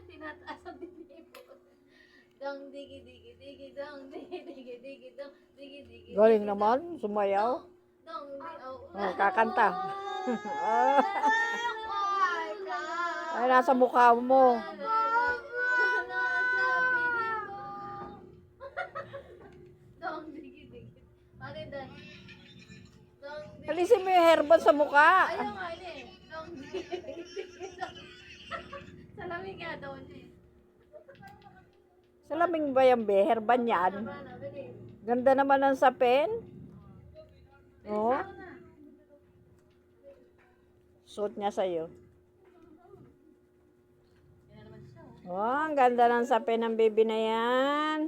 Tinataas ang dinipo. Dong digi digi digi dong digi digi digi dong digi digi. Galing naman, sumayaw. Dong digi Oh, kakanta. Ay, nasa mukha mo. Dong digi digi. Bakit dan? Dong digi. Alisin mo yung hairband sa mukha. Ayaw nga yun eh. Dong digi digi dong. Salamin nga daw niya eh. Salaming ba yung be? Hairband yan? Ganda naman ng sapin. Oh. Suot niya sa'yo. Oh, ang ganda ng sapin ng baby na yan.